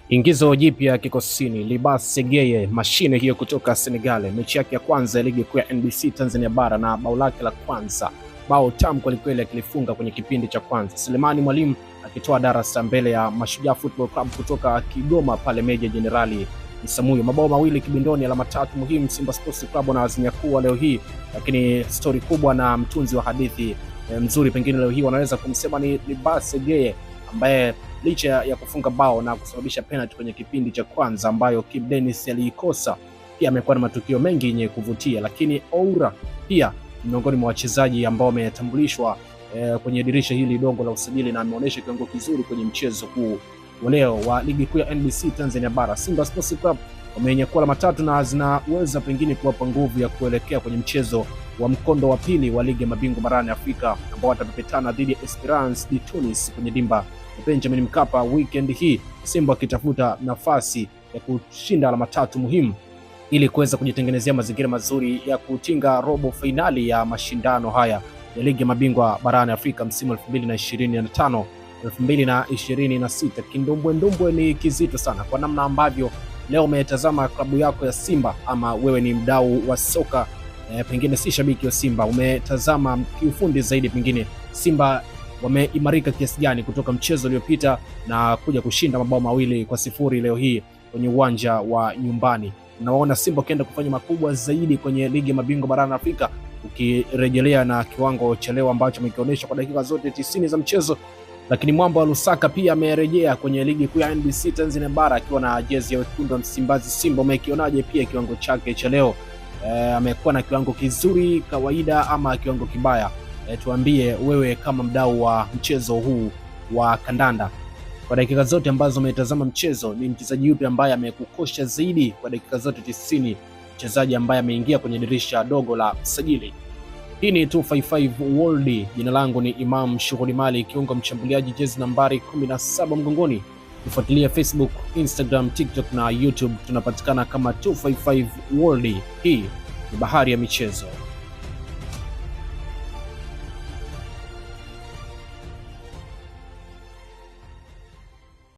Ingizo jipya kikosini, Libas Segeye, mashine hiyo kutoka Senegal, mechi yake ya kwanza ya ligi kuu ya NBC Tanzania bara na bao lake la kwanza, bao tamu kwelikweli akilifunga kwenye kipindi cha kwanza. Selemani Mwalimu akitoa darasa mbele ya Mashujaa Football Club kutoka Kigoma pale Meja Jenerali Isamuyo. Mabao mawili kibindoni, alama tatu muhimu Simba Sports Club na Azania kuwa leo hii, lakini story kubwa na mtunzi wa hadithi mzuri pengine leo hii wanaweza kumsema ni Libas Segeye ambaye licha ya kufunga bao na kusababisha penalty kwenye kipindi cha kwanza ambayo Kibu Denis aliikosa, pia amekuwa na matukio mengi yenye kuvutia, lakini Oura pia miongoni mwa wachezaji ambao wametambulishwa kwenye dirisha hili dogo la usajili na ameonyesha kiwango kizuri kwenye mchezo huu leo wa ligi kuu ya NBC Tanzania bara. Simba Sports Club wamenyakua alama tatu na zinaweza pengine kuwapa nguvu ya kuelekea kwenye mchezo wa mkondo wa pili wa ligi ya mabingwa barani Afrika ambao watapepetana dhidi ya Esperance de Tunis kwenye dimba Benjamin Mkapa weekend hii, Simba akitafuta nafasi ya kushinda alama tatu muhimu ili kuweza kujitengenezea mazingira mazuri ya kutinga robo finali ya mashindano haya ya ligi ya mabingwa barani Afrika msimu 2025 2026. Kindumbwe ni kizito sana kwa namna ambavyo leo umetazama klabu yako ya Simba, ama wewe ni mdau wa soka pengine si shabiki wa Simba, umetazama kiufundi zaidi pengine Simba wameimarika kiasi gani kutoka mchezo uliopita na kuja kushinda mabao 2-0 leo hii kwenye uwanja wa nyumbani. Unaona Simba kaenda kufanya makubwa zaidi kwenye ligi ya mabingwa barani Afrika, ukirejelea na kiwango cha leo ambacho amekionyesha kwa dakika zote 90 za mchezo. Lakini Mwamba wa Lusaka pia amerejea kwenye ligi kuu ya NBC Tanzania bara akiwa na jezi ya wekundu wa Msimbazi Simba. Umekionaje pia kiwango chake cha leo? Amekuwa na kiwango kizuri, kawaida ama kiwango kibaya? Tuambie wewe kama mdau wa mchezo huu wa kandanda. Kwa dakika zote ambazo umetazama mchezo, ni mchezaji yupi ambaye amekukosha zaidi kwa dakika zote 90? Mchezaji ambaye ameingia kwenye dirisha dogo la usajili. Hii ni 255 World. Jina langu ni Imam Shughuli Mali, kiungo mshambuliaji, jezi nambari 17 mgongoni. Tufuatilie Facebook, Instagram, TikTok na YouTube, tunapatikana kama 255 World. Hii ni bahari ya michezo.